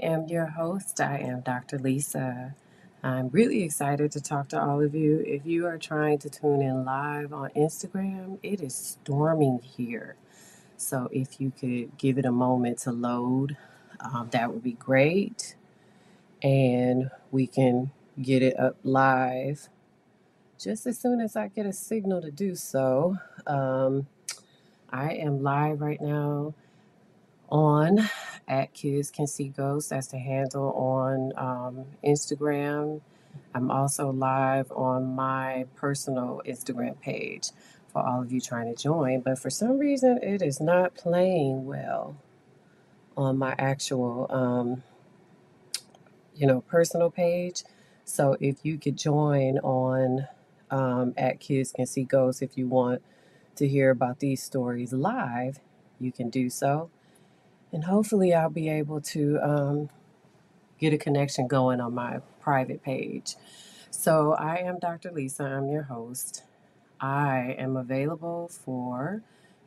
am your host. I am Dr. Lisa. I'm really excited to talk to all of you. If you are trying to tune in live on Instagram, it is storming here. So if you could give it a moment to load, that would be great. And we can get it up live just as soon as I get a signal to do so. Um, I am live right now on at Kids Can See Ghosts. That's the handle on Instagram. I'm also live on my personal Instagram page for all of you trying to join. But for some reason, it is not playing well on my actual, personal page. So if you could join on at Kids Can See Ghosts if you want to hear about these stories live, you can do so. And hopefully, I'll be able to get a connection going on my private page. So, I am Dr. Lisa, I'm your host. I am available for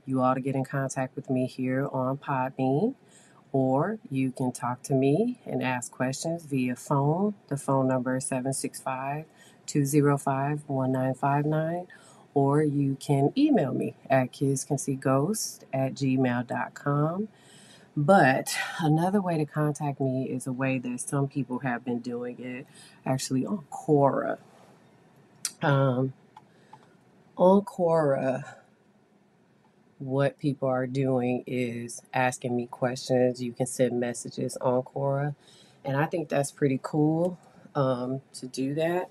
you all to get in contact with me here on Podbean, or you can talk to me and ask questions via phone. The phone number is 765 205 1959, or you can email me at kidscanseeghost@gmail.com. But another way to contact me is a way that some people have been doing it, actually on Quora. Um, on Quora, what people are doing is asking me questions. You can send messages on Quora, and I think that's pretty cool to do that.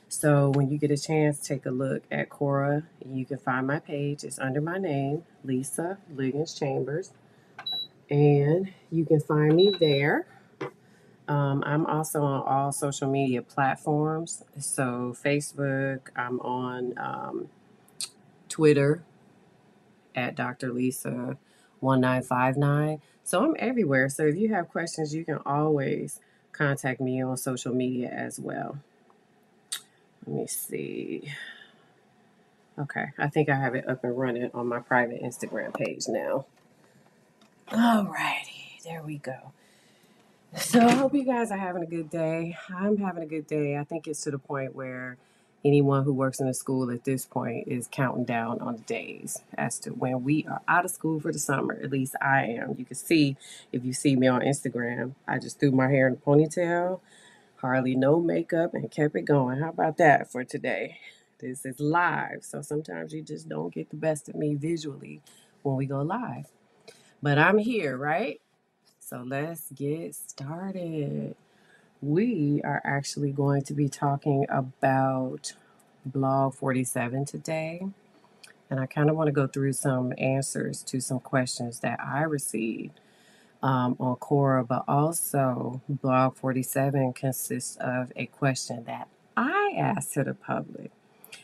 So when you get a chance, take a look at Quora. You can find my page. It's under my name, Lisa Liggins Chambers, and you can find me there. I'm also on all social media platforms. So, Facebook, I'm on Twitter at Dr. Lisa 1959. So, I'm everywhere. So, if you have questions, you can always contact me on social media as well. Let me see. Okay, I think I have it up and running on my private Instagram page now. Alrighty, there we go. So I hope you guys are having a good day. I'm having a good day. I think it's to the point where anyone who works in a school at this point is counting down on the days as to when we are out of school for the summer. At least I am. You can see if you see me on Instagram, I just threw my hair in a ponytail, hardly no makeup, and kept it going. How about that for today? This is live, so sometimes you just don't get the best of me visually when we go live. But I'm here, right? So let's get started. We are actually going to be talking about Blog 47 today. And I kind of want to go through some answers to some questions that I received on Quora, but also Blog 47 consists of a question that I asked to the public.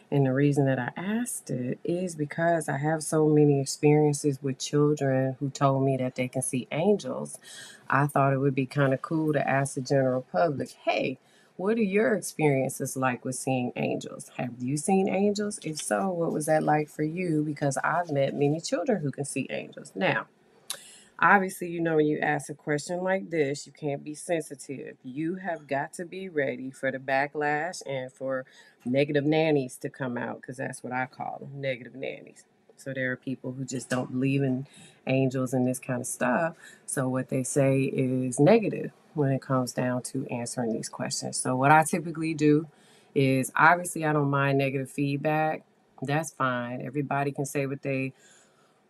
And the reason that I asked it is because I have so many experiences with children who told me that they can see angels. I thought it would be kind of cool to ask the general public, hey, what are your experiences like with seeing angels? Have you seen angels? If so, what was that like for you? Because I've met many children who can see angels. Now, obviously, when you ask a question like this, you can't be sensitive. You have got to be ready for the backlash and for negative nannies to come out, because that's what I call them, negative nannies. So there are people who just don't believe in angels and this kind of stuff. So what they say is negative when it comes down to answering these questions. So what I typically do is, obviously, I don't mind negative feedback. That's fine. Everybody can say what they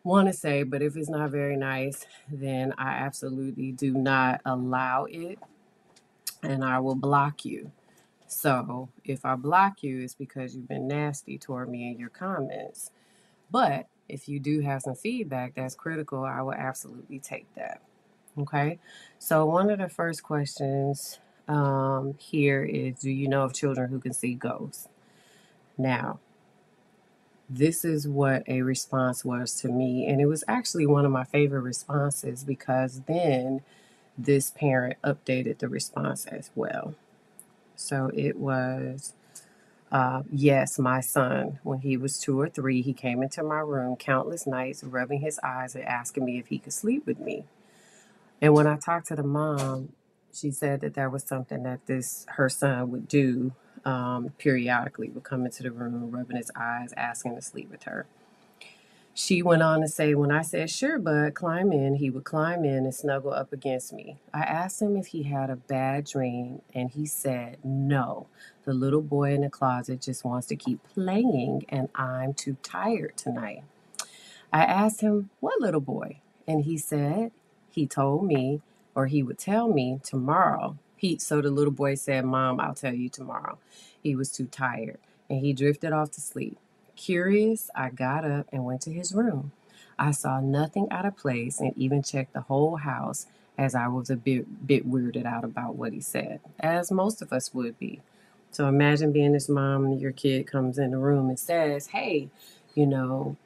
want to say, but if it's not very nice, then I absolutely do not allow it, and I will block you. So if I block you, it's because you've been nasty toward me in your comments. But if you do have some feedback that's critical, I will absolutely take that. Okay. So one of the first questions here is, do you know of children who can see ghosts? Now, this is what a response was to me. And it was actually one of my favorite responses because then this parent updated the response as well. So it was, yes, my son, when he was 2 or 3, he came into my room countless nights, rubbing his eyes and asking me if he could sleep with me. And when I talked to the mom, She said that that was something that her son would do periodically, would come into the room, rubbing his eyes, asking to sleep with her. She went on to say, when I said, sure, bud, climb in, he would climb in and snuggle up against me. I asked him if he had a bad dream, and he said, no. The little boy in the closet just wants to keep playing, and I'm too tired tonight. I asked him, what little boy? And he said, he told me, or he would tell me tomorrow. So the little boy said, Mom, I'll tell you tomorrow. He was too tired, and he drifted off to sleep. Curious, I got up and went to his room. I saw nothing out of place and even checked the whole house, as I was a bit weirded out about what he said, as most of us would be. So imagine being this mom and your kid comes in the room and says, hey, you know,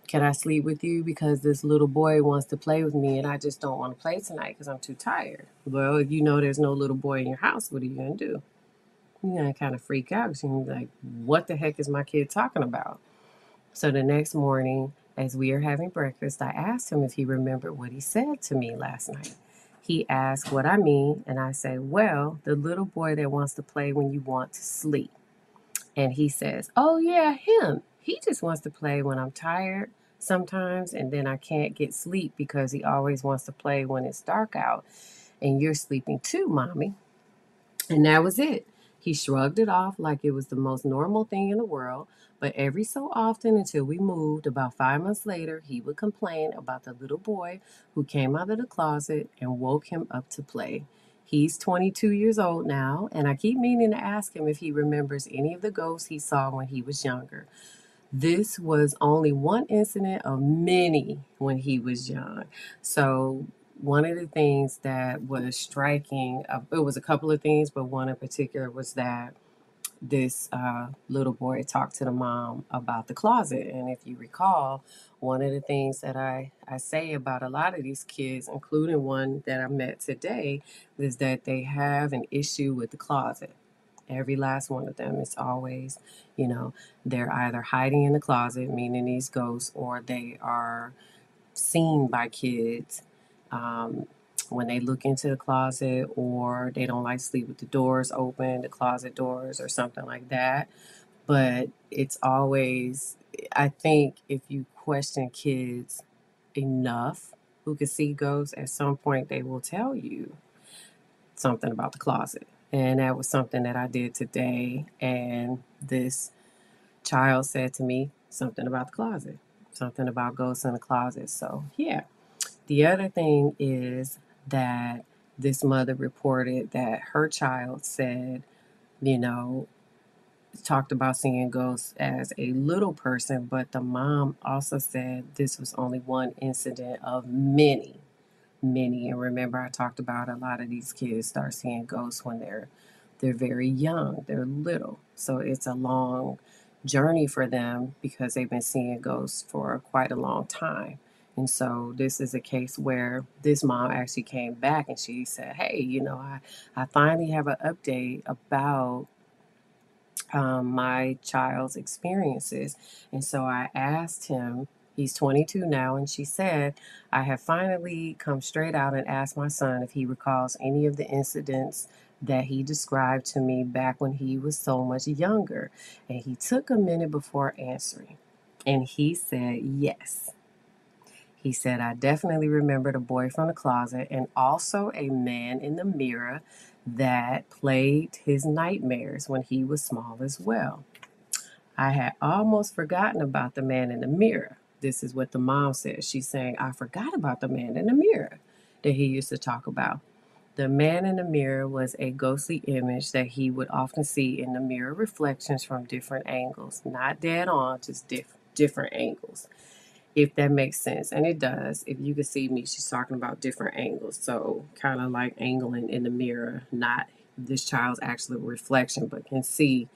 can I sleep with you because this little boy wants to play with me and I just don't want to play tonight because I'm too tired? Well, if you know there's no little boy in your house, what are you going to do? You're going to kind of freak out because you're like, what the heck is my kid talking about? So the next morning, as we are having breakfast, I asked him if he remembered what he said to me last night. He asked what I mean, and I say, well, the little boy that wants to play when you want to sleep. And he says, oh, yeah, him. He just wants to play when I'm tired sometimes, and then I can't get sleep because he always wants to play when it's dark out. And you're sleeping too, Mommy. And that was it. He shrugged it off like it was the most normal thing in the world. But every so often, until we moved, about 5 months later, he would complain about the little boy who came out of the closet and woke him up to play. He's 22 years old now, and I keep meaning to ask him if he remembers any of the ghosts he saw when he was younger. This was only one incident of many when he was young. So one of the things that was striking, it was a couple of things, but one in particular was that this little boy talked to the mom about the closet. And if you recall, one of the things that I say about a lot of these kids, including one that I met today, is that they have an issue with the closet. Every last one of them is always, they're either hiding in the closet, meaning these ghosts, or they are seen by kids when they look into the closet, or they don't like to sleep with the doors open, the closet doors, or something like that. But it's always, I think, if you question kids enough who can see ghosts, at some point they will tell you something about the closet. And that was something that I did today. And this child said to me something about the closet, something about ghosts in the closet. So, yeah. The other thing is that this mother reported that her child said, you know, talked about seeing ghosts as a little person, but the mom also said this was only one incident of many, many. And remember, I talked about a lot of these kids start seeing ghosts when they're very young, they're little. So it's a long journey for them because they've been seeing ghosts for quite a long time. And so this is a case where this mom actually came back and she said, hey, I finally have an update about my child's experiences. And so I asked him, he's 22 now, and she said, I have finally come straight out and asked my son if he recalls any of the incidents that he described to me back when he was so much younger. And he took a minute before answering. And he said, yes. He said, I definitely remembered a boy from the closet and also a man in the mirror that played his nightmares when he was small as well. I had almost forgotten about the man in the mirror. This is what the mom said. She's saying, I forgot about the man in the mirror that he used to talk about. The man in the mirror was a ghostly image that he would often see in the mirror reflections from different angles, not dead on, just different angles, if that makes sense. And it does. If you can see me, she's talking about different angles. So kind of like angling in the mirror, not this child's actual reflection, but can see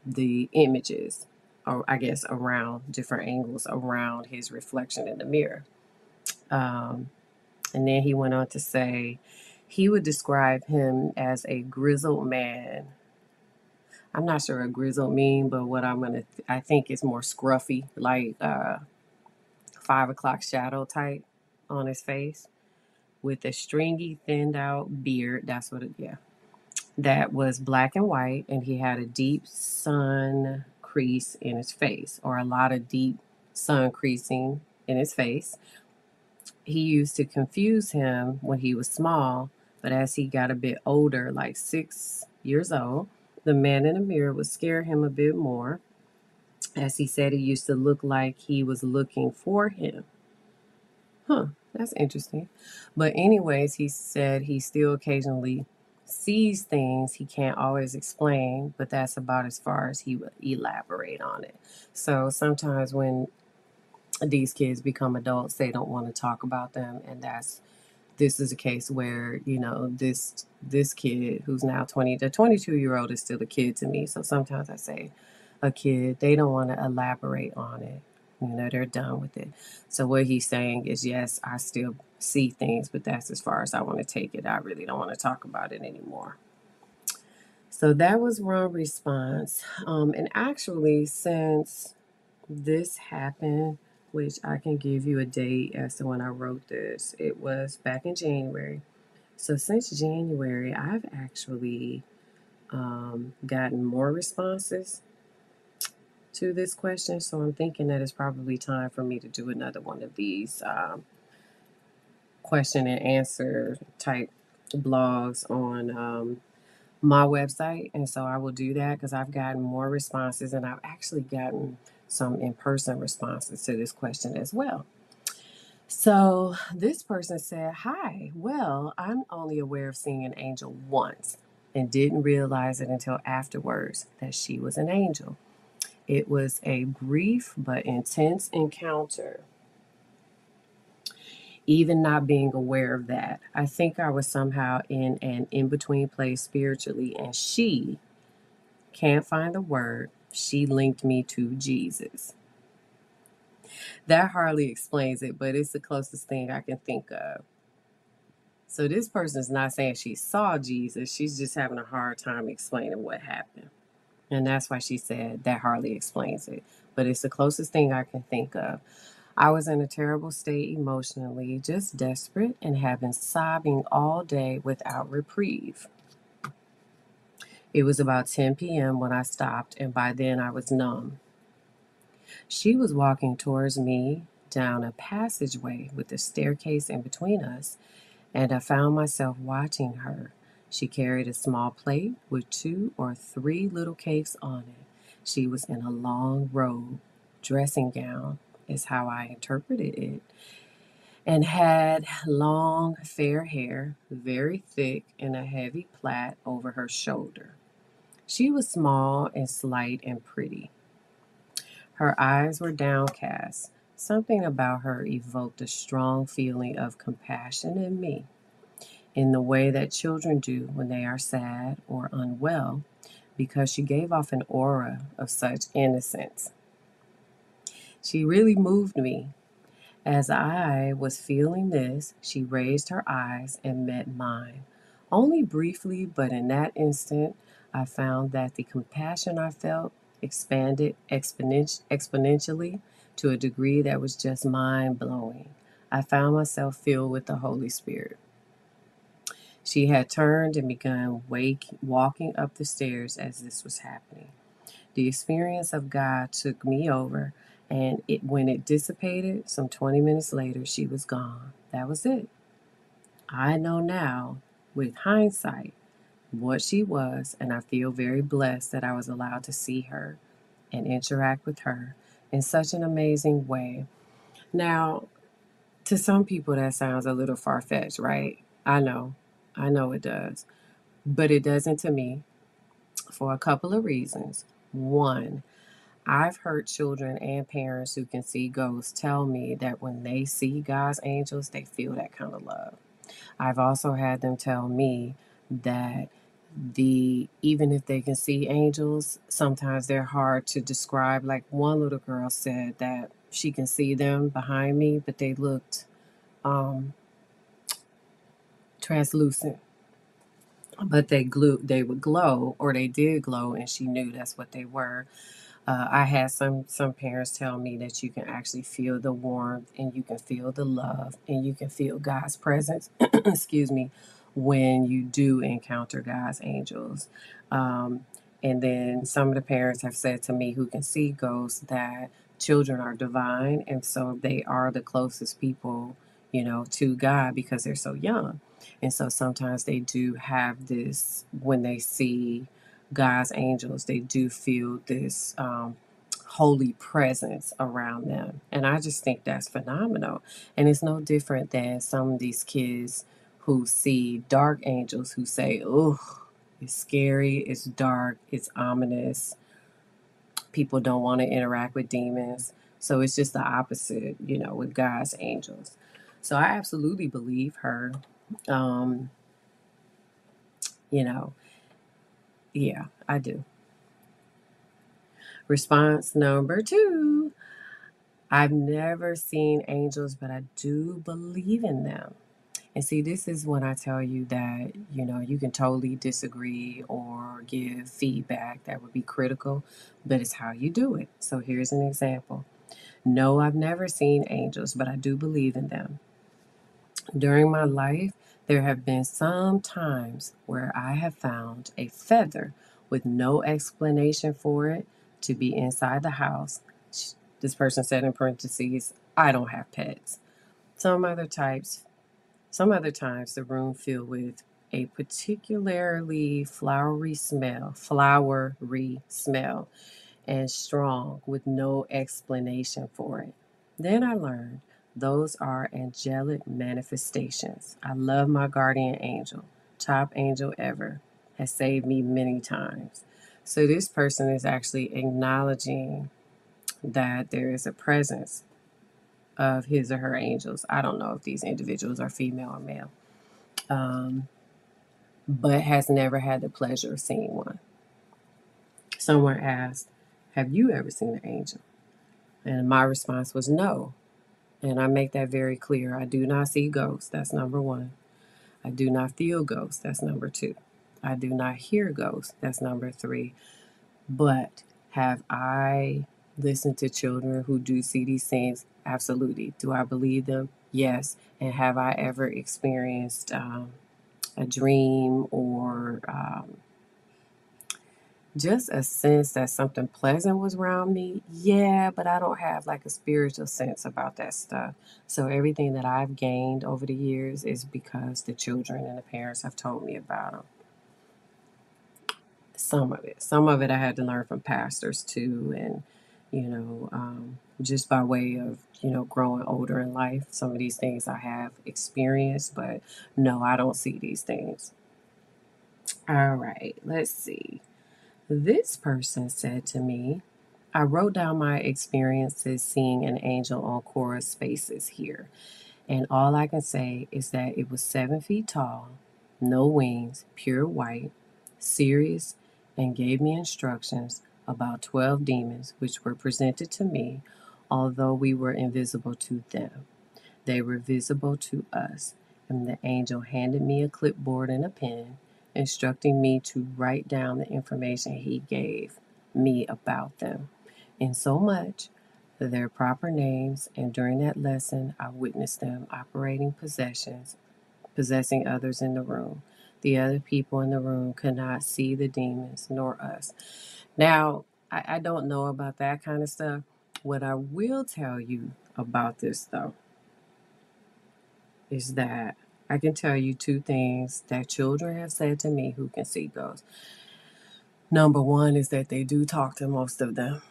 the images, or I guess around different angles around his reflection in the mirror. And then he went on to say he would describe him as a grizzled man. I'm not sure what grizzled mean, but what I think is more scruffy, like 5 o'clock shadow type on his face. with a stringy, thinned out beard. That's what it, yeah. That was black and white, and he had a deep sun crease in his face, or a lot of deep sun creasing in his face. He used to confuse him when he was small, but as he got a bit older, like 6 years old, the man in the mirror would scare him a bit more. As he said, he used to look like he was looking for him. Huh, that's interesting. But, anyways, he said he still occasionally sees things he can't always explain, but that's about as far as he would elaborate on it. So, sometimes when these kids become adults, they don't want to talk about them, and this is a case where, this kid who's now 20, the 22-year-old is still a kid to me. So sometimes I say a kid, they don't want to elaborate on it. They're done with it. So what he's saying is, yes, I still see things, but that's as far as I want to take it. I really don't want to talk about it anymore. So that was one response. And actually, since this happened, which I can give you a date as to when I wrote this, it was back in January. So since January, I've actually gotten more responses to this question. So I'm thinking that it's probably time for me to do another one of these question and answer type blogs on my website. And so I will do that because I've gotten more responses, and I've actually gotten some in-person responses to this question as well. So this person said, "Hi, well, I'm only aware of seeing an angel once and didn't realize it until afterwards that she was an angel. It was a brief but intense encounter. Even not being aware of that, I think I was somehow in an in-between place spiritually, and she can't find the word. She linked me to Jesus." That hardly explains it, but it's the closest thing I can think of. So this person is not saying she saw Jesus. She's just having a hard time explaining what happened. And that's why she said that hardly explains it. But it's the closest thing I can think of. I was in a terrible state emotionally, just desperate, and have been sobbing all day without reprieve. It was about 10 p.m. when I stopped, and by then I was numb. She was walking towards me down a passageway with a staircase in between us, and I found myself watching her. She carried a small plate with 2 or 3 little cakes on it. She was in a long robe, dressing gown is how I interpreted it, and had long fair hair, very thick, and a heavy plait over her shoulder. She was small and slight and pretty. Her eyes were downcast. Something about her evoked a strong feeling of compassion in me, in the way that children do when they are sad or unwell, because she gave off an aura of such innocence. She really moved me. As I was feeling this, she raised her eyes and met mine. Only briefly, but in that instant, I found that the compassion I felt expanded exponentially to a degree that was just mind blowing. I found myself filled with the Holy Spirit. She had turned and begun walking up the stairs as this was happening. The experience of God took me over, and when it dissipated, some 20 minutes later, she was gone. That was it. I know now, with hindsight, what she was, and I feel very blessed that I was allowed to see her and interact with her in such an amazing way. Now, to some people, that sounds a little far-fetched, right? I know it does, but it doesn't to me for a couple of reasons. One, I've heard children and parents who can see ghosts tell me that when they see God's angels, they feel that kind of love. I've also had them tell me that even if they can see angels, sometimes they're hard to describe. Like one little girl said that she can see them behind me, but they looked translucent. But they would glow, or they did glow, and she knew that's what they were. I had some parents tell me that you can actually feel the warmth and you can feel the love and you can feel God's presence. Excuse me, when you do encounter God's angels. Um, and then some of the parents have said to me who can see ghosts that children are divine, and so they are the closest people, to God because they're so young. And so sometimes they do have this when they see God's angels, they do feel this holy presence around them. And I just think that's phenomenal. And it's no different than some of these kids who see dark angels who say, oh, it's scary, it's dark, it's ominous. People don't want to interact with demons. So it's just the opposite, with God's angels. So I absolutely believe her. Um, you know, yeah, I do. Response number 2. I've never seen angels, but I do believe in them. And see, this is when I tell you that, you can totally disagree or give feedback that would be critical, but it's how you do it. So here's an example. No, I've never seen angels, but I do believe in them. During my life, there have been some times where I have found a feather with no explanation for it to be inside the house. This person said in parentheses, I don't have pets. Some other types, some other times the room filled with a particularly flowery smell and strong with no explanation for it. Then I learned those are angelic manifestations. I love my guardian angel, top angel ever, has saved me many times. So this person is actually acknowledging that there is a presence of his or her angels. I don't know if these individuals are female or male, but has never had the pleasure of seeing one. Someone asked, have you ever seen an angel? And my response was no. And I make that very clear. I do not see ghosts. That's number 1. I do not feel ghosts. That's number 2. I do not hear ghosts. That's number 3. But have I listened to children who do see these things? Absolutely. Do I believe them? Yes. And have I ever experienced a dream or just a sense that something pleasant was around me? Yeah, but I don't have like a spiritual sense about that stuff. So everything that I've gained over the years is because the children and the parents have told me about them. Some of it I had to learn from pastors too, and just by way of growing older in life. Some of these things I have experienced, but no, I don't see these things. All right, let's see. This person said to me, I wrote down my experiences seeing an angel on Quora Spaces here, and all I can say is that it was 7 feet tall, no wings, pure white, serious, and gave me instructions about 12 demons which were presented to me, although we were invisible to them. They were visible to us, and the angel handed me a clipboard and a pen, instructing me to write down the information he gave me about them, in so much their proper names, and during that lesson I witnessed them operating possessing others in the room. The other people in the room could not see the demons nor us. Now, I don't know about that kind of stuff. What I will tell you about this, though, is that I can tell you 2 things that children have said to me who can see ghosts. Number 1 is that they do talk to most of them.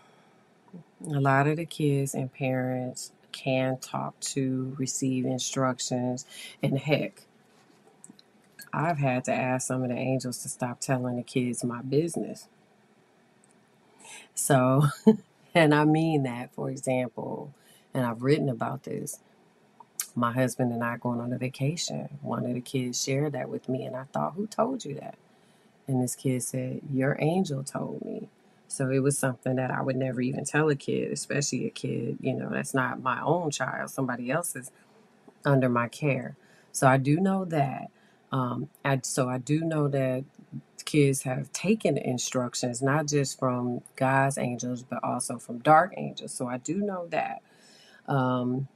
A lot of the kids and parents can talk to, receive instructions, and heck, I've had to ask some of the angels to stop telling the kids my business. So, and I mean that, for example, and I've written about this. My husband and I going on a vacation. One of the kids shared that with me, and I thought, who told you that? And this kid said, your angel told me. So it was something that I would never even tell a kid, especially a kid, that's not my own child, somebody else's under my care. So I do know that. So I do know that kids have taken instructions, not just from God's angels, but also from dark angels. So I do know that. Um,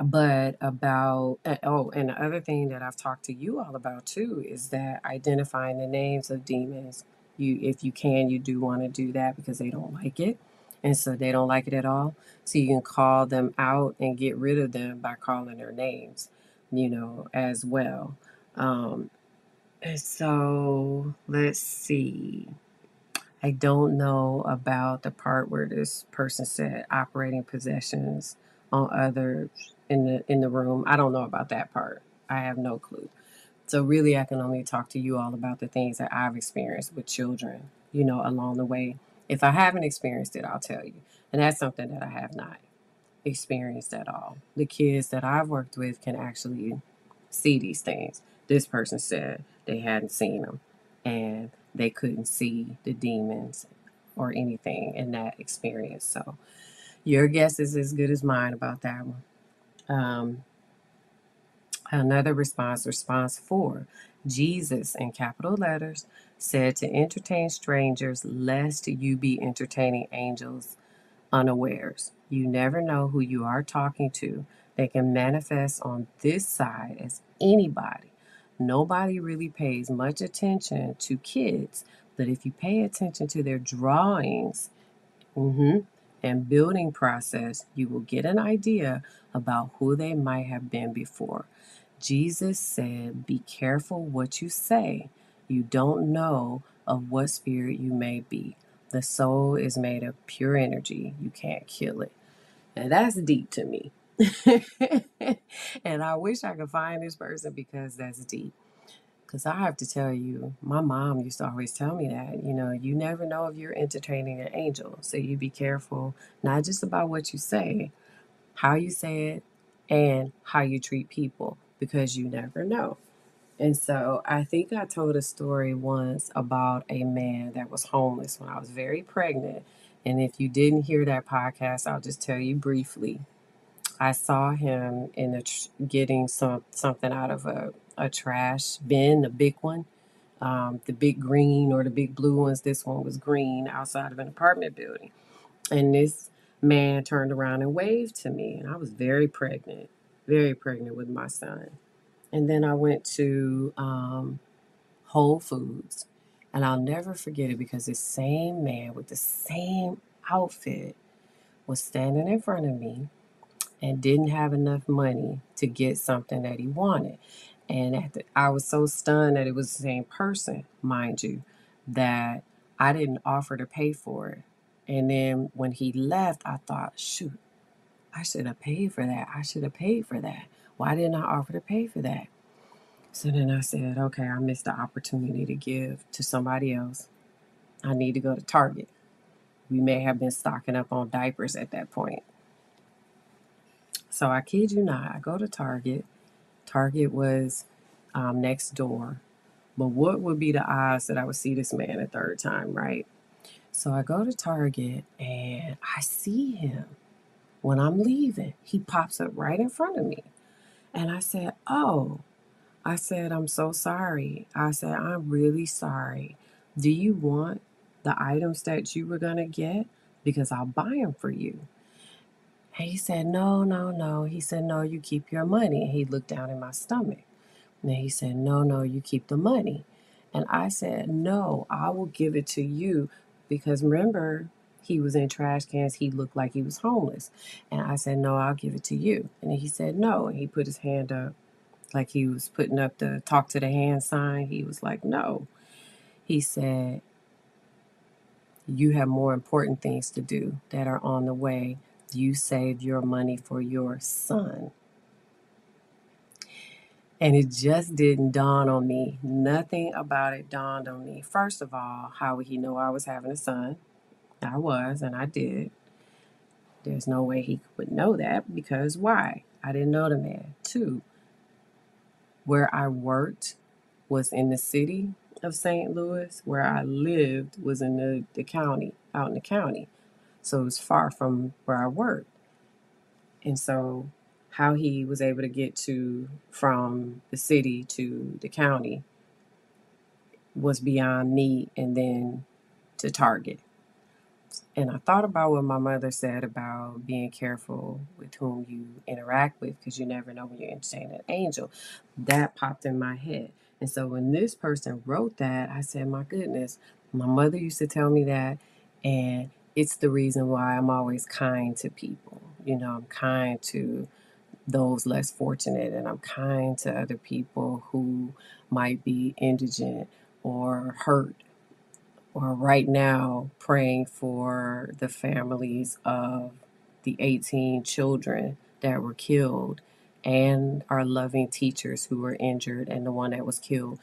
but about, oh, and the other thing that I've talked to you all about too is that identifying the names of demons. If you can, you do want to do that because they don't like it. And so they don't like it at all. So you can call them out and get rid of them by calling their names, as well. And so let's see. I don't know about the part where this person said operating possessions on others in the room. I don't know about that part. I have no clue. So really I can only talk to you all about the things that I've experienced with children, along the way. If I haven't experienced it, I'll tell you. And that's something that I have not experienced at all. The kids that I've worked with can actually see these things. This person said they hadn't seen them and they couldn't see the demons or anything in that experience. So your guess is as good as mine about that one. Another response 4. Jesus, in capital letters, said to entertain strangers lest you be entertaining angels unawares. You never know who you are talking to. They can manifest on this side as anybody. Nobody really pays much attention to kids, but if you pay attention to their drawings, and building process, you will get an idea about who they might have been before. Jesus said, be careful what you say. You don't know of what spirit you may be. The soul is made of pure energy. You can't kill it. And that's deep to me. And I wish I could find this person because that's deep. Because I have to tell you, my mom used to always tell me that, you never know if you're entertaining an angel. So you be careful, not just about what you say, how you say it, and how you treat people, because you never know. And so I think I told a story once about a man that was homeless when I was very pregnant. And if you didn't hear that podcast, I'll just tell you briefly. I saw him getting something out of a trash bin, the big one, the big green or the big blue ones. This one was green outside of an apartment building. And this man turned around and waved to me. And I was very pregnant with my son. And then I went to Whole Foods. And I'll never forget it because this same man with the same outfit was standing in front of me and didn't have enough money to get something that he wanted. And I was so stunned that it was the same person, mind you, that I didn't offer to pay for it. And then when he left, I thought, shoot, I should have paid for that. I should have paid for that. Why didn't I offer to pay for that? So then I said, okay, I missed the opportunity to give to somebody else. I need to go to Target. We may have been stocking up on diapers at that point. So I kid you not, I go to Target. Target was next door. But what would be the odds that I would see this man a third time, right? So I go to Target and I see him when I'm leaving. He pops up right in front of me. And I said, oh, I said, I'm so sorry. I said, I'm really sorry. Do you want the items that you were going to get? Because I'll buy them for you. And he said, no, no, no. He said, no, you keep your money. And he looked down in my stomach. And he said, no, no, you keep the money. And I said, no, I will give it to you. Because remember, he was in trash cans. He looked like he was homeless. And I said, no, I'll give it to you. And he said, no. And he put his hand up like he was putting up the talk to the hand sign. He was like, no. He said, you have more important things to do that are on the way. You save your money for your son. And it just didn't dawn on me. Nothing about it dawned on me. First of all, how would he know I was having a son? I was, and I did. There's no way he would know that because why? I didn't know the man. 2, where I worked was in the city of St. Louis. Where I lived was in the county, out in the county. So it was far from where I worked. And so how he was able to get from the city to the county was beyond me and then to target. And I thought about what my mother said about being careful with whom you interact with because you never know when you're entertaining an angel. That popped in my head. And so when this person wrote that, I said, my goodness, my mother used to tell me that. And it's the reason why I'm always kind to people. You know, I'm kind to those less fortunate, and I'm kind to other people who might be indigent or hurt, or right now praying for the families of the 18 children that were killed and our loving teachers who were injured and the one that was killed.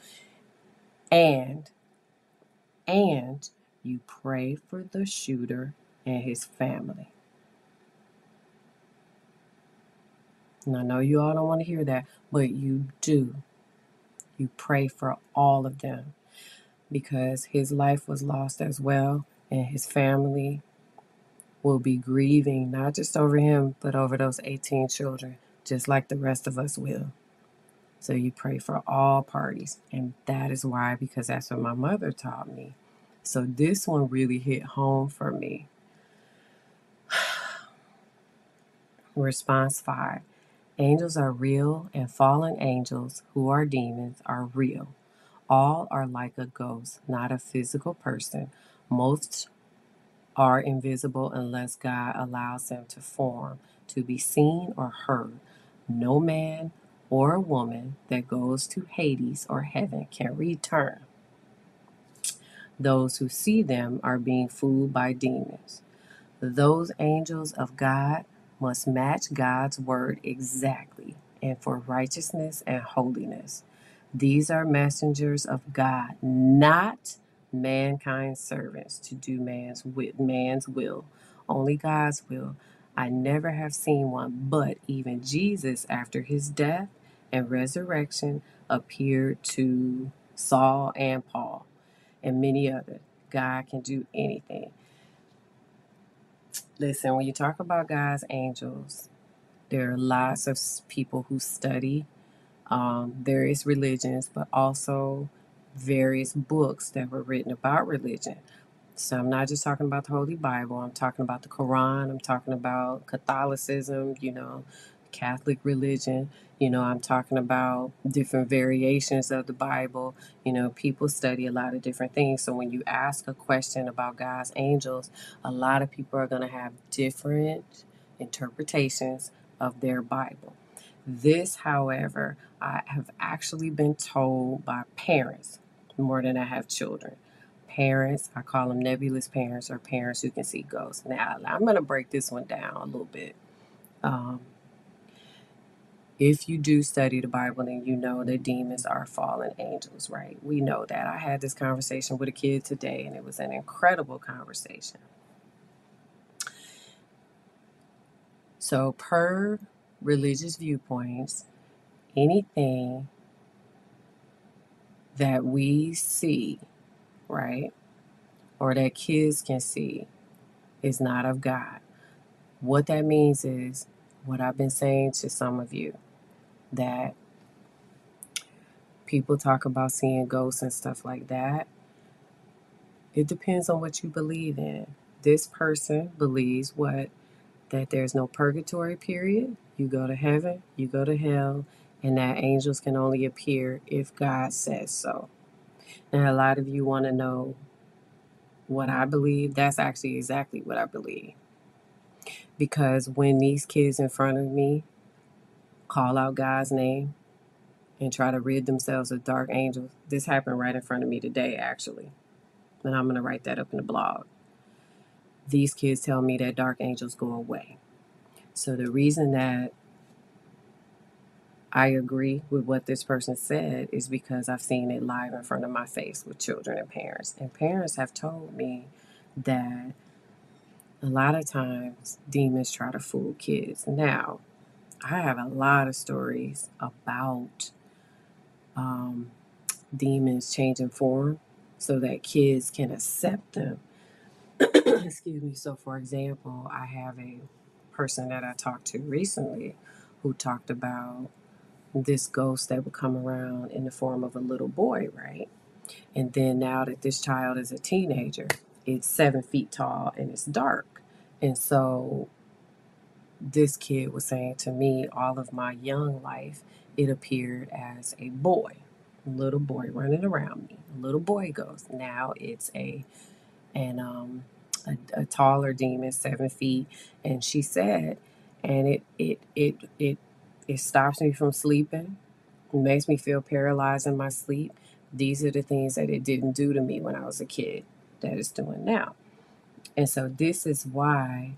And you pray for the shooter and his family. And I know you all don't want to hear that, but you do. You pray for all of them because his life was lost as well, and his family will be grieving not just over him, but over those 18 children, just like the rest of us will. So you pray for all parties. And that is why, because that's what my mother taught me. So this one really hit home for me. Response 5. Angels are real, and fallen angels, who are demons, are real. All are like a ghost, not a physical person. Most are invisible unless God allows them to form, to be seen or heard. No man or a woman that goes to Hades or heaven can return. Those who see them are being fooled by demons. Those angels of God must match God's word exactly, and for righteousness and holiness. These are messengers of God, not mankind's servants to do man's will, only God's will. I never have seen one, but even Jesus, after his death and resurrection, appeared to Saul and Paul and many others. God can do anything. Listen, when you talk about God's angels, there are lots of people who study various religions, but also various books that were written about religion. So I'm not just talking about the Holy Bible. I'm talking about the Quran. I'm talking about Catholicism, Catholic religion. I'm talking about different variations of the Bible. People study a lot of different things. So when you ask a question about God's angels, a lot of people are going to have different interpretations of their Bible. This, however, I have actually been told by parents more than I have children. Parents, I call them nebulous parents, or parents who can see ghosts. Now, I'm going to break this one down a little bit. If you do study the Bible, then you know that demons are fallen angels, right? We know that. I had this conversation with a kid today, and it was an incredible conversation. So, per religious viewpoints, anything that we see, right, or that kids can see, is not of God. What that means is what I've been saying to some of you, that people talk about seeing ghosts and stuff like that. It depends on what you believe in. This person believes what? That there's no purgatory period. You go to heaven, you go to hell, and that angels can only appear if God says so. And a lot of you want to know what I believe. That's actually exactly what I believe. Because when these kids in front of me call out God's name and try to rid themselves of dark angels, this happened right in front of me today, actually. And I'm going to write that up in the blog. These kids tell me that dark angels go away. So the reason that I agree with what this person said is because I've seen it live in front of my face with children and parents. And parents have told me that a lot of times demons try to fool kids. Now, I have a lot of stories about demons changing form so that kids can accept them. Excuse me. So, for example, I have a person that I talked to recently who talked about this ghost that would come around in the form of a little boy, right? And then now that this child is a teenager, it's 7 feet tall and it's dark. And so this kid was saying to me, all of my young life, it appeared as a boy, a little boy running around me. A little boy ghost. Now it's a taller demon, 7 feet. And she said, and it stops me from sleeping. It makes me feel paralyzed in my sleep. These are the things that it didn't do to me when I was a kid that it's doing now. And so this is why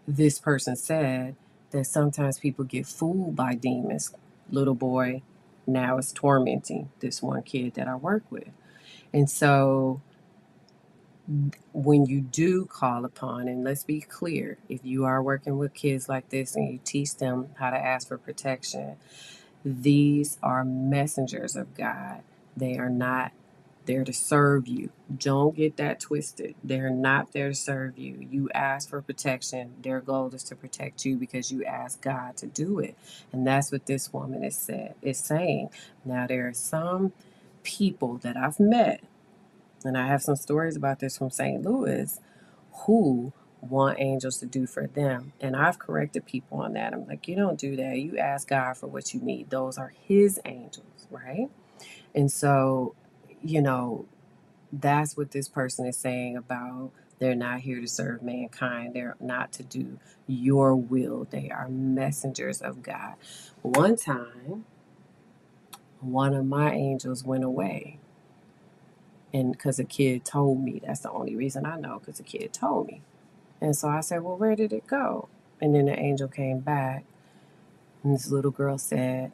this person said that sometimes people get fooled by demons. Little boy now is tormenting this one kid that I work with. And so when you do call upon, and let's be clear, if you are working with kids like this and you teach them how to ask for protection, these are messengers of God. They are not there to serve you. Don't get that twisted. They're not there to serve you. You ask for protection. Their goal is to protect you because you ask God to do it. And that's what this woman is saying. Now there are some people that I've met, and I have some stories about this from St. Louis, who want angels to do for them. And I've corrected people on that. I'm like, you don't do that. You ask God for what you need. Those are his angels, right? And so, you know, that's what this person is saying about they're not here to serve mankind. They're not to do your will. They are messengers of God. One time, one of my angels went away. And because a kid told me, that's the only reason I know, because a kid told me. And so I said, well, where did it go? And then the angel came back. And this little girl said,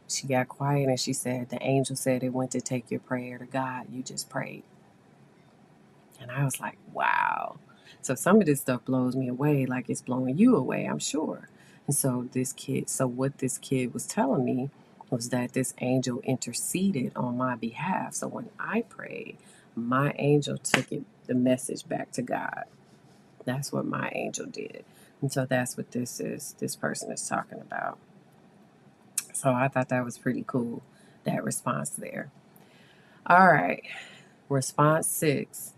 she got quiet and she said, the angel said it went to take your prayer to God. You just prayed. And I was like, wow. So some of this stuff blows me away, like it's blowing you away, I'm sure. And so what this kid was telling me was that this angel interceded on my behalf. So when I prayed, my angel took the message back to God. That's what my angel did. And so that's what this person is talking about. So I thought that was pretty cool, that response there. All right, response 6.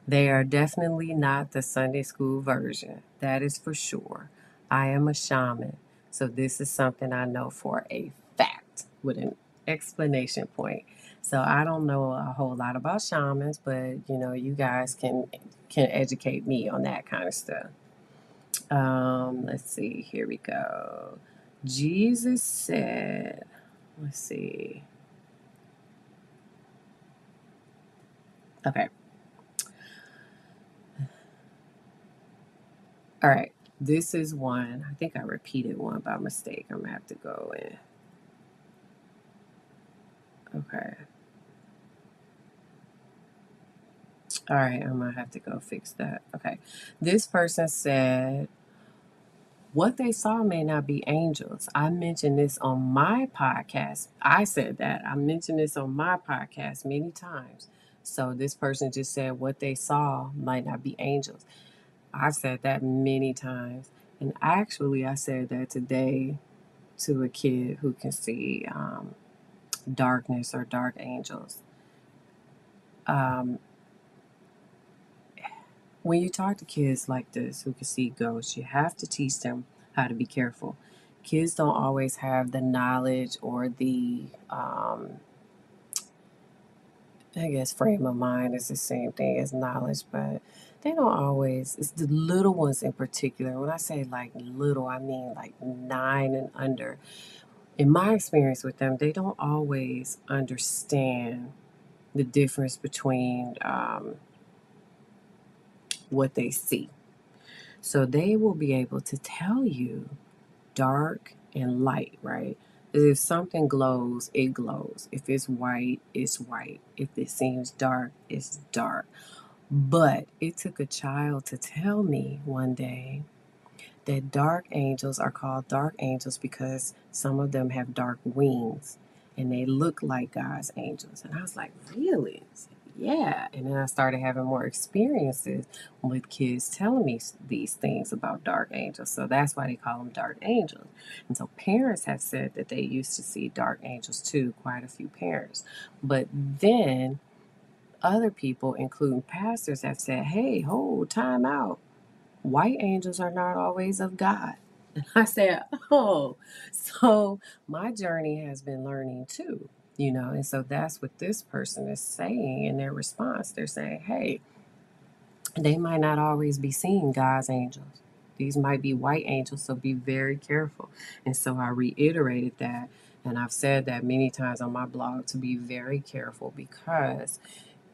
They are definitely not the Sunday school version. That is for sure. I am a shaman, so this is something I know for a fact with an exclamation point. So I don't know a whole lot about shamans, but you guys can educate me on that kind of stuff. Let's see. Here we go. Jesus said, let's see. Okay. All right. This is one. I think I repeated one by mistake. I'm going to have to go in. Okay. All right. I'm going to have to go fix that. Okay. This person said, what they saw may not be angels. I mentioned this on my podcast. I said that. I mentioned this on my podcast many times. So this person just said what they saw might not be angels. I've said that many times. And actually, I said that today to a kid who can see darkness or dark angels. Um, when you talk to kids like this who can see ghosts, you have to teach them how to be careful. Kids don't always have the knowledge or the, I guess, frame of mind is the same thing as knowledge, but they don't always, it's the little ones in particular. When I say like little, I mean like 9 and under. In my experience with them, they don't always understand the difference between what they see. So they will be able to tell you dark and light, right? If something glows, it glows. If it's white, it's white. If it seems dark, it's dark. But it took a child to tell me one day that dark angels are called dark angels because some of them have dark wings and they look like God's angels. And I was like, really? yeah. And then I started having more experiences with kids telling me these things about dark angels. So that's why they call them dark angels. And so parents have said that they used to see dark angels too, quite a few parents. But then other people, including pastors, have said, hey, hold, time out. White angels are not always of God. And I said, oh, so my journey has been learning too, and so that's what this person is saying in their response. They're saying, hey, they might not always be seeing God's angels. These might be white angels, so be very careful. And so I reiterated that, and I've said that many times on my blog to be very careful because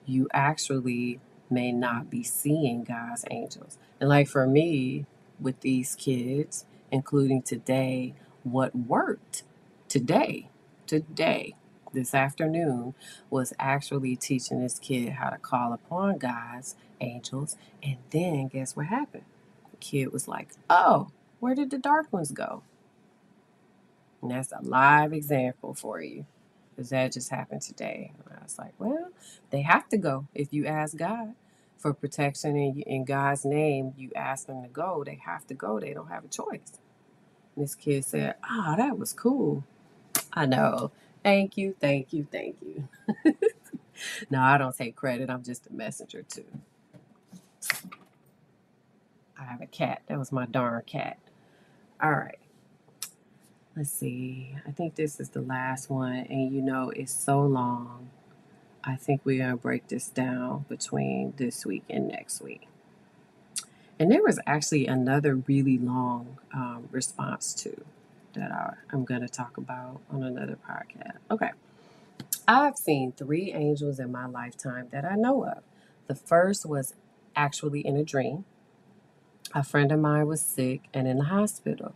you actually may not be seeing God's angels. And like for me, with these kids, including today, what worked today, this afternoon, was actually teaching this kid how to call upon God's angels. And then guess what happened? The kid was like, oh, where did the dark ones go? And that's a live example for you. Because that just happened today. And I was like, well, they have to go. If you ask God for protection in God's name, you ask them to go, they have to go. They don't have a choice. And this kid said, ah, that was cool. I know. Thank you, thank you, thank you. No, I don't take credit. I'm just a messenger, too. I have a cat. That was my darn cat. All right. Let's see. I think this is the last one. And it's so long. I think we're going to break this down between this week and next week. And there was actually another really long response to that I'm going to talk about on another podcast. Okay. I've seen 3 angels in my lifetime that I know of. The first was actually in a dream. A friend of mine was sick and in the hospital.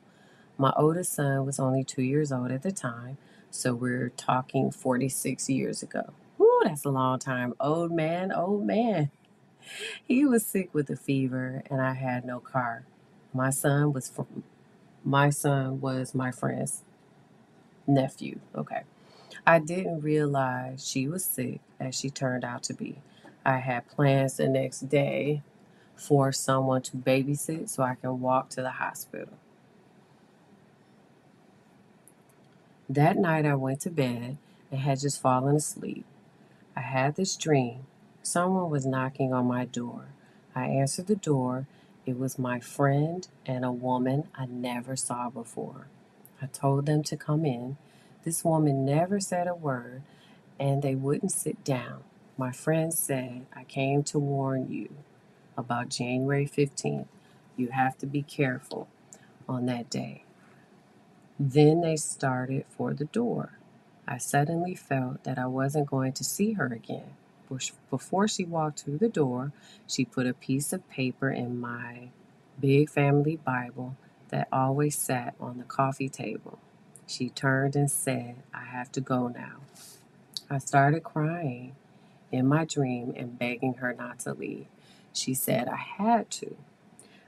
My oldest son was only 2 years old at the time, so we're talking 46 years ago. Ooh, that's a long time. Old man, old man. He was sick with a fever, and I had no car. My son was my friend's nephew. Okay. I didn't realize she was sick as she turned out to be. I had plans the next day for someone to babysit so I can walk to the hospital. That night I went to bed and had just fallen asleep. I had this dream. Someone was knocking on my door. I answered the door. It was my friend and a woman I never saw before. I told them to come in. This woman never said a word, and they wouldn't sit down. My friend said, I came to warn you about January 15th. You have to be careful on that day. Then they started for the door. I suddenly felt that I wasn't going to see her again. Before she walked through the door, she put a piece of paper in my big family Bible that always sat on the coffee table. She turned and said, I have to go now. I started crying in my dream and begging her not to leave. She said I had to.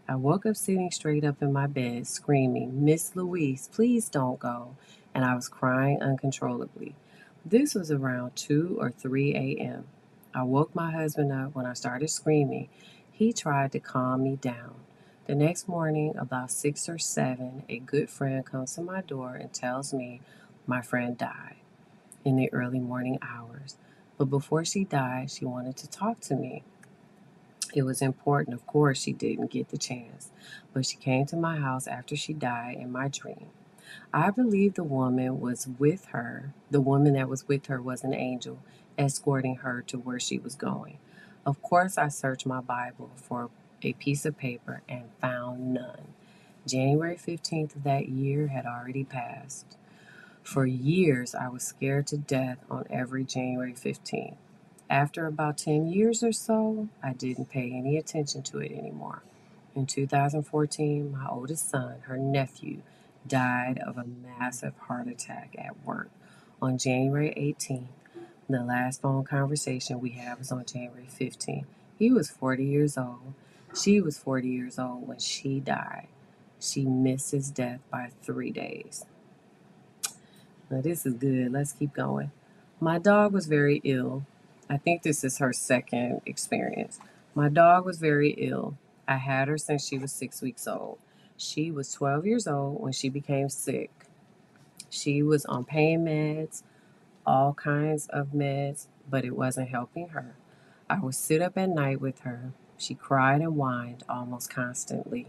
I woke up sitting straight up in my bed, screaming, Miss Louise, please don't go. And I was crying uncontrollably. This was around 2 or 3 a.m. I woke my husband up when I started screaming. He tried to calm me down. The next morning, about 6 or 7, a good friend comes to my door and tells me my friend died in the early morning hours. But before she died, she wanted to talk to me. It was important, of course, she didn't get the chance, but she came to my house after she died in my dream. I believe the woman was with her. The woman that was with her was an angel, escorting her to where she was going. Of course, I searched my Bible for a piece of paper and found none. January 15th of that year had already passed. For years, I was scared to death on every January 15th. After about 10 years or so, I didn't pay any attention to it anymore. In 2014, my oldest son, her nephew, died of a massive heart attack at work on January 18th. The last phone conversation we had was on January 15th. He was 40 years old. She was 40 years old when she died. She missed his death by 3 days. Now, this is good. Let's keep going. My dog was very ill. I think this is her second experience. My dog was very ill. I had her since she was 6 weeks old. She was 12 years old when she became sick. She was on pain meds, all kinds of meds, but it wasn't helping her. I would sit up at night with her. She cried and whined almost constantly.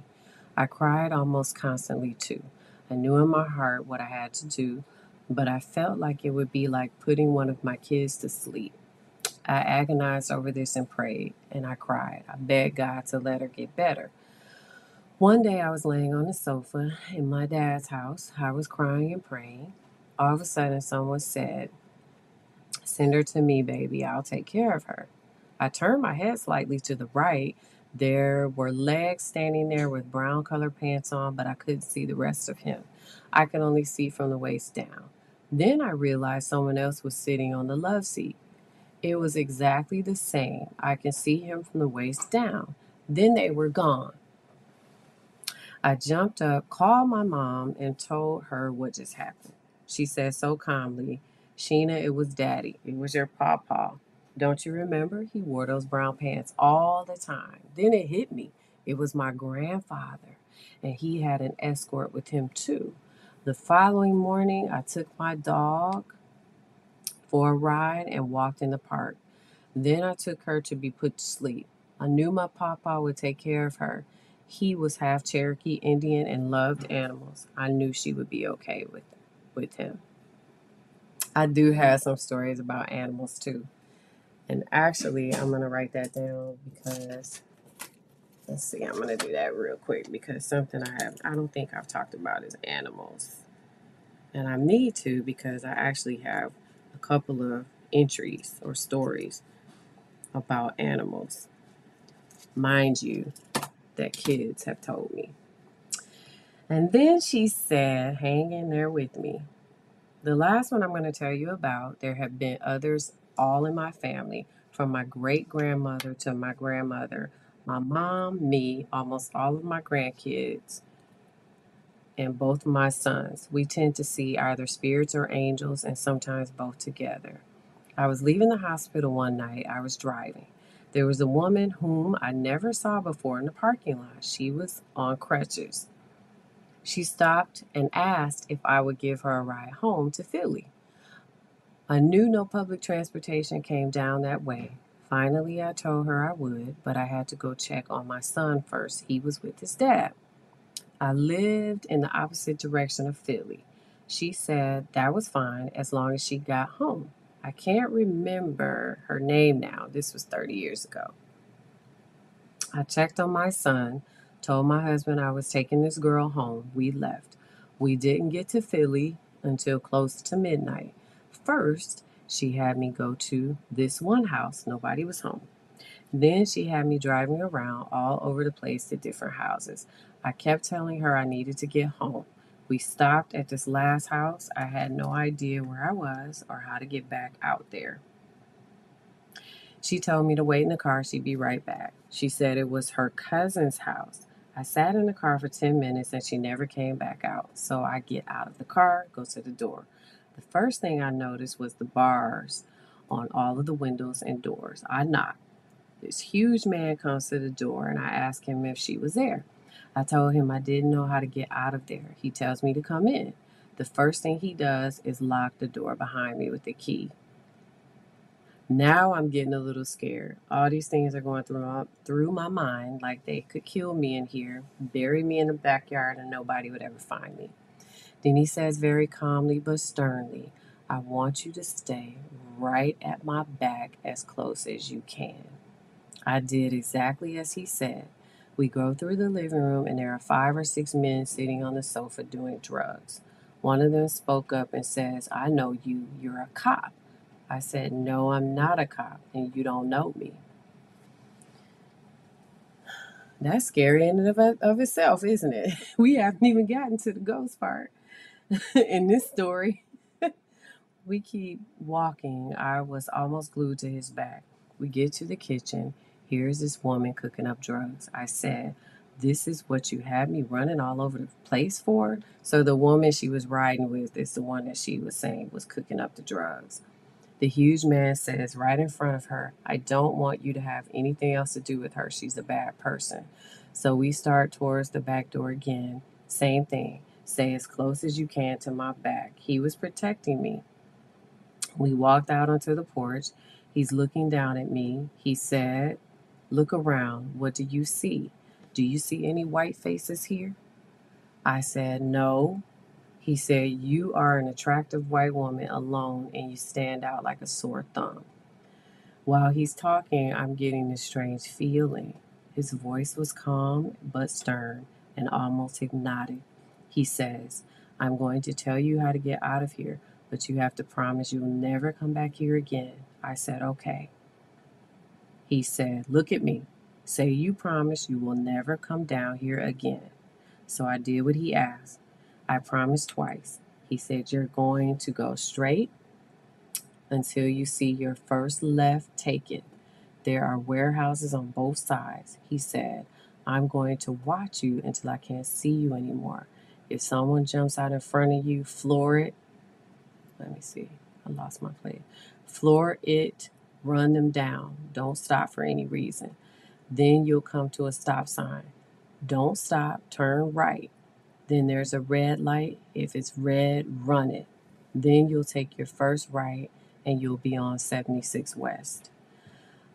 I cried almost constantly too. I knew in my heart what I had to do, but I felt like it would be like putting one of my kids to sleep. I agonized over this and prayed, and I cried. I begged God to let her get better. One day I was laying on the sofa in my dad's house. I was crying and praying. All of a sudden, someone said, "Send her to me, baby. I'll take care of her." I turned my head slightly to the right. There were legs standing there with brown colored pants on, but I couldn't see the rest of him. I could only see from the waist down. Then I realized someone else was sitting on the love seat. It was exactly the same. I can see him from the waist down. Then they were gone. I jumped up, called my mom, and told her what just happened. She said so calmly, "Sheena, it was daddy. It was your pawpaw. Don't you remember? He wore those brown pants all the time." Then it hit me. It was my grandfather, and he had an escort with him too. The following morning, I took my dog for a ride and walked in the park. Then I took her to be put to sleep. I knew my papa would take care of her. He was half Cherokee Indian and loved animals. I knew she would be okay with him. I do have some stories about animals too. And actually, I'm going to write that down because, let's see, I'm going to do that real quick because something I don't think I've talked about is animals. And I need to because I actually have a couple of entries or stories about animals. Mind you, that kids have told me. And then she said, hang in there with me. The last one I'm going to tell you about, there have been others all in my family, from my great grandmother to my grandmother, my mom, me, almost all of my grandkids, and both of my sons. We tend to see either spirits or angels, and sometimes both together. I was leaving the hospital one night. I was driving. There was a woman whom I never saw before in the parking lot. She was on crutches. She stopped and asked if I would give her a ride home to Philly. I knew no public transportation came down that way. Finally, I told her I would, but I had to go check on my son first. He was with his dad. I lived in the opposite direction of Philly. She said that was fine as long as she got home. I can't remember her name now. This was 30 years ago. I checked on my son, told my husband I was taking this girl home. We left. We didn't get to Philly until close to midnight. First, she had me go to this one house. Nobody was home. Then she had me driving around all over the place to different houses. I kept telling her I needed to get home. We stopped at this last house. I had no idea where I was or how to get back out there. She told me to wait in the car. She'd be right back. She said it was her cousin's house. I sat in the car for 10 minutes and she never came back out. So I get out of the car, go to the door. The first thing I noticed was the bars on all of the windows and doors. I knocked. This huge man comes to the door and I ask him if she was there. I told him I didn't know how to get out of there. He tells me to come in. The first thing he does is lock the door behind me with the key. Now I'm getting a little scared. All these things are going through my mind like they could kill me in here, bury me in the backyard, and nobody would ever find me. Then he says very calmly but sternly, "I want you to stay right at my back as close as you can." I did exactly as he said. We go through the living room and there are 5 or 6 men sitting on the sofa doing drugs. One of them spoke up and says, "I know you. You're a cop." I said, "No, I'm not a cop, and you don't know me." That's scary in and of itself, isn't it? We haven't even gotten to the ghost part in this story. We keep walking. I was almost glued to his back. We get to the kitchen. Here's this woman cooking up drugs. I said, "This is what you had me running all over the place for?" So the woman she was riding with is the one that she was saying was cooking up the drugs. The huge man says right in front of her, I don't want you to have anything else to do with her. She's a bad person. So we start towards the back door again. Same thing. Stay as close as you can to my back. He was protecting me. We walked out onto the porch. He's looking down at me. He said, look around. What do you see? Do you see any white faces here? I said, no. He said, you are an attractive white woman alone and you stand out like a sore thumb. While he's talking, I'm getting this strange feeling. His voice was calm but stern and almost hypnotic. He says, I'm going to tell you how to get out of here, but you have to promise you'll never come back here again. I said, okay. He said, look at me. Say you promise you will never come down here again. So I did what he asked. I promised twice. He said, you're going to go straight until you see your first left, take it. There are warehouses on both sides. He said, I'm going to watch you until I can't see you anymore. If someone jumps out in front of you, floor it. Let me see. I lost my place. Floor it, run them down. Don't stop for any reason. Then you'll come to a stop sign. Don't stop, turn right. Then there's a red light. If it's red, run it. Then you'll take your first right and you'll be on 76 West.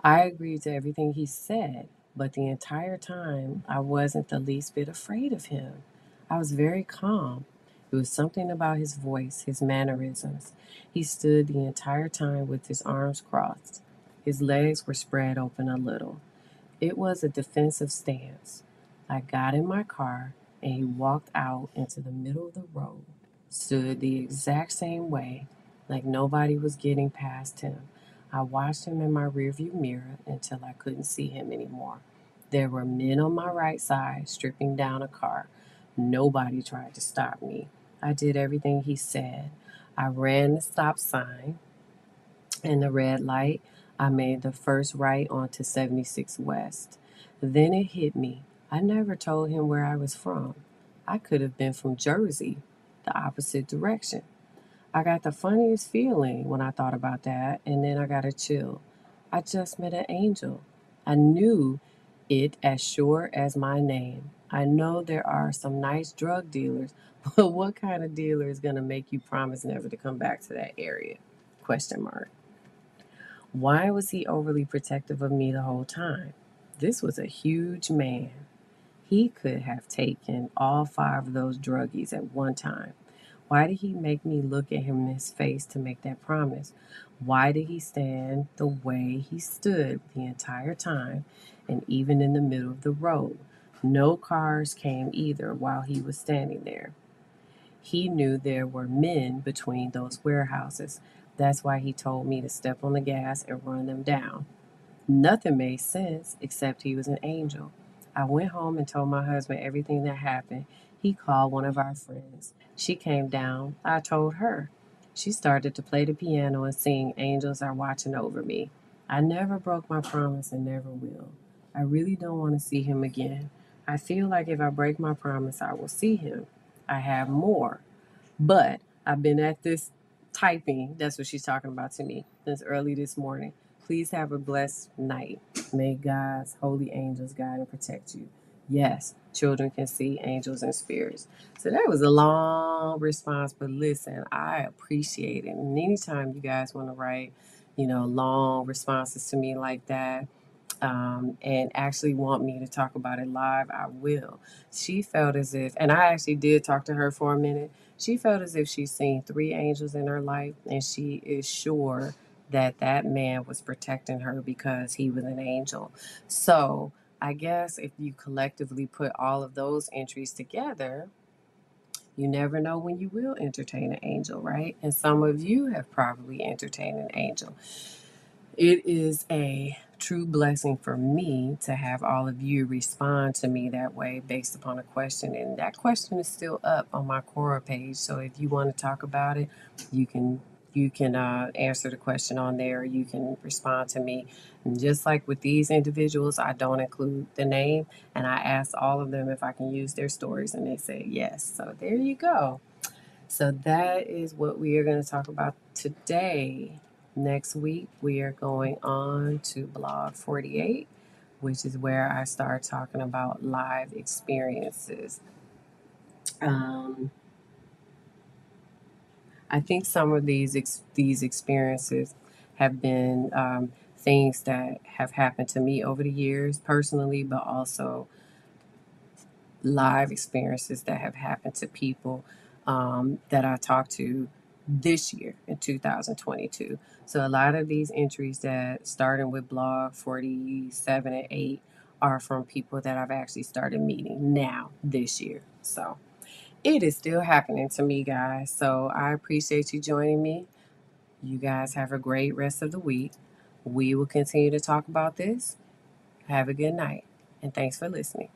I agreed to everything he said, but the entire time I wasn't the least bit afraid of him. I was very calm. It was something about his voice, his mannerisms. He stood the entire time with his arms crossed. His legs were spread open a little. It was a defensive stance. I got in my car and he walked out into the middle of the road, stood the exact same way, like nobody was getting past him. I watched him in my rearview mirror until I couldn't see him anymore. There were men on my right side stripping down a car. Nobody tried to stop me. I did everything he said. I ran the stop sign and the red light. I made the first right onto 76 West. Then it hit me. I never told him where I was from. I could have been from Jersey, the opposite direction. I got the funniest feeling when I thought about that, and then I got a chill. I just met an angel. I knew it as sure as my name. I know there are some nice drug dealers, but what kind of dealer is going to make you promise never to come back to that area? Question mark. Why was he overly protective of me the whole time? This was a huge man. He could have taken all five of those druggies at one time. Why did he make me look at him in his face to make that promise? Why did he stand the way he stood the entire time and even in the middle of the road? No cars came either while he was standing there. He knew there were men between those warehouses. That's why he told me to step on the gas and run them down. Nothing made sense except he was an angel. I went home and told my husband everything that happened. He called one of our friends. She came down. I told her. She started to play the piano and sing Angels Are Watching Over Me. I never broke my promise and never will. I really don't want to see him again. I feel like if I break my promise, I will see him. I have more. But I've been at this typing, that's what she's talking about to me, since early this morning. Please have a blessed night. May God's holy angels guide and protect you. Yes, children can see angels and spirits. So that was a long response, but listen, I appreciate it. And anytime you guys want to write, long responses to me like that, and actually want me to talk about it live, I will. She felt as if, and I actually did talk to her for a minute. She felt as if she's seen three angels in her life, and she is sure that that man was protecting her because he was an angel. So I guess if you collectively put all of those entries together, you never know when you will entertain an angel, right? And some of you have probably entertained an angel. It is a true blessing for me to have all of you respond to me that way based upon a question. And that question is still up on my Quora page. So if you want to talk about it, you can answer the question on there. You can respond to me. And just like with these individuals, I don't include the name. And I asked all of them if I can use their stories, and they said yes. So there you go. So that is what we are going to talk about today. Next week, we are going on to blog 48, which is where I start talking about live experiences. Um, I think some of these experiences have been things that have happened to me over the years personally, but also live experiences that have happened to people that I talked to this year in 2022. So a lot of these entries that starting with blog 47 and 8 are from people that I've actually started meeting now this year. So it is still happening to me, guys. So I appreciate you joining me. You guys have a great rest of the week. We will continue to talk about this. Have a good night, and thanks for listening.